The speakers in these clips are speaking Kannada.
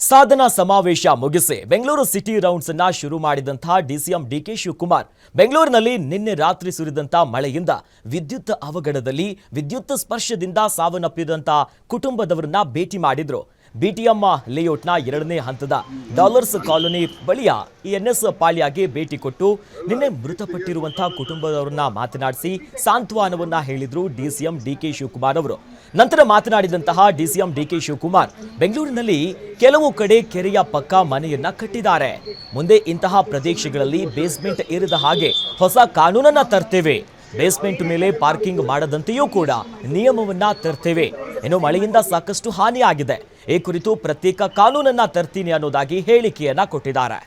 ಸಾಧನಾ ಸಮಾವೇಶ ಮುಗಿಸಿ ಬೆಂಗಳೂರು ಸಿಟಿ ರೌಂಡ್ಸ್ ಅನ್ನು ಶುರು ಮಾಡಿದಂತಹ ಡಿಸಿಎಂ ಡಿಕೆ ಶಿವಕುಮಾರ್ ಬೆಂಗಳೂರಿನಲ್ಲಿ ನಿನ್ನೆ ರಾತ್ರಿ ಸುರಿದಂತ ಮಳೆಯಿಂದ ವಿದ್ಯುತ್ ಅವಘಡದಲ್ಲಿ ವಿದ್ಯುತ್ ಸ್ಪರ್ಶದಿಂದ ಸಾವನ್ನಪ್ಪಿದಂತ ಕುಟುಂಬದವರನ್ನ ಭೇಟಿ ಮಾಡಿದ್ರು. ಬಿಟಿಎಂ ಲೇಔಟ್ನ 2ನೇ ಹಂತದ ಡಾಲರ್ಸ್ ಕಾಲೋನಿ ಬಳಿಯ ಎನ್ಎಸ್ ಪಾಳ್ಯಗೆ ಭೇಟಿ ಕೊಟ್ಟು ನಿನ್ನೆ ಮೃತಪಟ್ಟಿರುವಂತಹ ಕುಟುಂಬದವರನ್ನ ಮಾತನಾಡಿಸಿ ಸಾಂತ್ವನವನ್ನ ಹೇಳಿದ್ರು ಡಿಸಿಎಂ ಡಿಕೆ ಶಿವಕುಮಾರ್ ಅವರು. ನಂತರ ಮಾತನಾಡಿದಂತಹ ಡಿಸಿಎಂ ಡಿಕೆ ಶಿವಕುಮಾರ್ ಬೆಂಗಳೂರಿನಲ್ಲಿ ಕೆಲವು ಕಡೆ ಕೆರೆಯ ಪಕ್ಕ ಮನೆಯನ್ನ ಕಟ್ಟಿದ್ದಾರೆ. ಮುಂದೆ ಇಂತಹ ಪ್ರದೇಶಗಳಲ್ಲಿ ಬೇಸ್ಮೆಂಟ್ ಇರದ ಹಾಗೆ ಹೊಸ ಕಾನೂನನ್ನ ತರ್ತೇವೆ. ಬೇಸ್ಮೆಂಟ್ ಮೇಲೆ ಪಾರ್ಕಿಂಗ್ ಮಾಡದಂತೆಯೂ ಕೂಡ ನಿಯಮವನ್ನ ತರ್ತೇವೆ. ಇನ್ನು ಮಳೆಯಿಂದ ಸಾಕಷ್ಟು ಹಾನಿಯಾಗಿದೆ. ಈ ಕುರಿತು ಪ್ರತ್ಯೇಕ ಕಾನೂನನ್ನ ತರ್ತೀನಿ ಅನ್ನೋದಾಗಿ ಹೇಳಿಕೆಯನ್ನ ಕೊಟ್ಟಿದ್ದಾರೆ.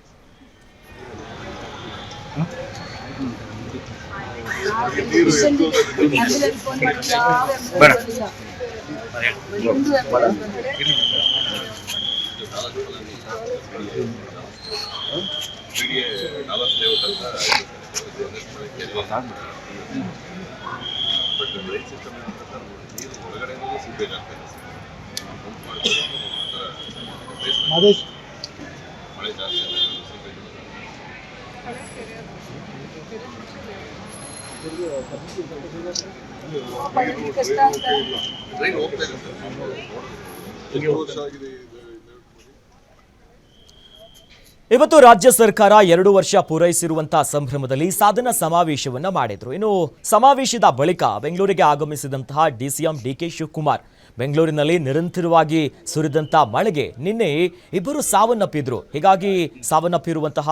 ಇವತ್ತು ರಾಜ್ಯ ಸರ್ಕಾರ 2 ವರ್ಷ ಪೂರೈಸಿರುವಂತಹ ಸಂಭ್ರಮದಲ್ಲಿ ಸಾಧನಾ ಸಮಾವೇಶವನ್ನ ಮಾಡಿದ್ರು. ಇನ್ನು ಸಮಾವೇಶದ ಬಳಿಕ ಬೆಂಗಳೂರಿಗೆ ಆಗಮಿಸಿದಂತಹ ಡಿಸಿಎಂ ಡಿಕೆ ಶಿವಕುಮಾರ್ ಬೆಂಗಳೂರಿನಲ್ಲಿ ನಿರಂತರವಾಗಿ ಸುರಿದಂತ ಮಳೆಗೆ ನಿನ್ನೆ ಇಬ್ಬರು ಸಾವನ್ನಪ್ಪಿದ್ರು. ಹೀಗಾಗಿ ಸಾವನ್ನಪ್ಪಿರುವಂತಹ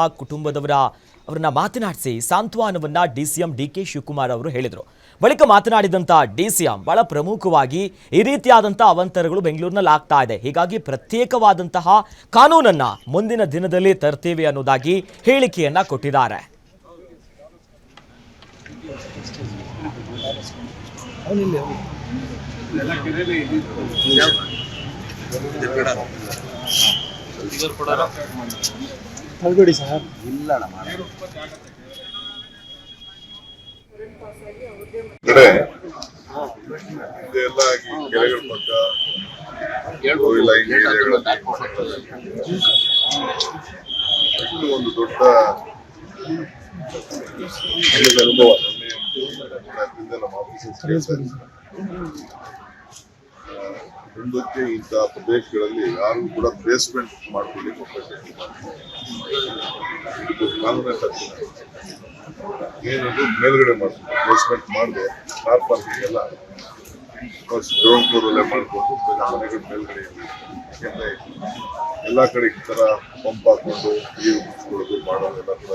ಅವರನ್ನ ಮಾತನಾಡಿಸಿ ಸಾಂತ್ವನವನ್ನ ಡಿಸಿಎಂ ಡಿಕೆ ಶಿವಕುಮಾರ್ ಅವರು ಹೇಳಿದರು. ಬಳಿಕ ಮಾತನಾಡಿದಂಥ ಡಿಸಿಎಂ ಬಹಳ ಪ್ರಮುಖವಾಗಿ ಈ ರೀತಿಯಾದಂತಹ ಅವಾಂತರಗಳು ಬೆಂಗಳೂರಿನಲ್ಲಿ ಆಗ್ತಾ ಇದೆ. ಹೀಗಾಗಿ ಪ್ರತ್ಯೇಕವಾದಂತಹ ಕಾನೂನನ್ನ ಮುಂದಿನ ದಿನದಲ್ಲಿ ತರ್ತೇವೆ ಅನ್ನೋದಾಗಿ ಹೇಳಿಕೆಯನ್ನ ಕೊಟ್ಟಿದ್ದಾರೆ. ಇದೆಲ್ಲ ಕೆರೆಗಳ ಪಕ್ಕ ಒಂದು ದೊಡ್ಡ ಅನುಭವ. ನಮ್ಮ ಆಫೀಸರ್ ಮುಂದಕ್ಕೆ ಇಂತಹ ಪ್ರದೇಶಗಳಲ್ಲಿ ಯಾರು ಕೂಡ ಬೇಸ್ಮೆಂಟ್ ಮಾಡ್ಕೊಳ್ಳಿಕ್ಕೆ ಕಾನೂನೇ ತರ್ತೀನಿ. ಏನದು ಮೇಲ್ಗಡೆ ಮಾಡ್ತೀವಿ, ಬೇಸ್ಮೆಂಟ್ ಮಾಡಿದೆ ಕಾರ್ ಪಾರ್ಕಿಂಗ್ ಎಲ್ಲ ಗ್ರೌಂಡ್ ಫ್ಲೋರಲ್ಲೇ ಮಾಡ್ಕೊಂಡು ಮನೆಗಳ ಮೇಲ್ಗಡೆ ಯಾಕೆಂದ್ರೆ ಎಲ್ಲ ಕಡೆ ಈ ಥರ ಪಂಪ್ ಹಾಕೊಂಡು ನೀರು ಮುಚ್ಕೊಳ್ಳೋದು ಮಾಡೋದೆಲ್ಲ ಕೂಡ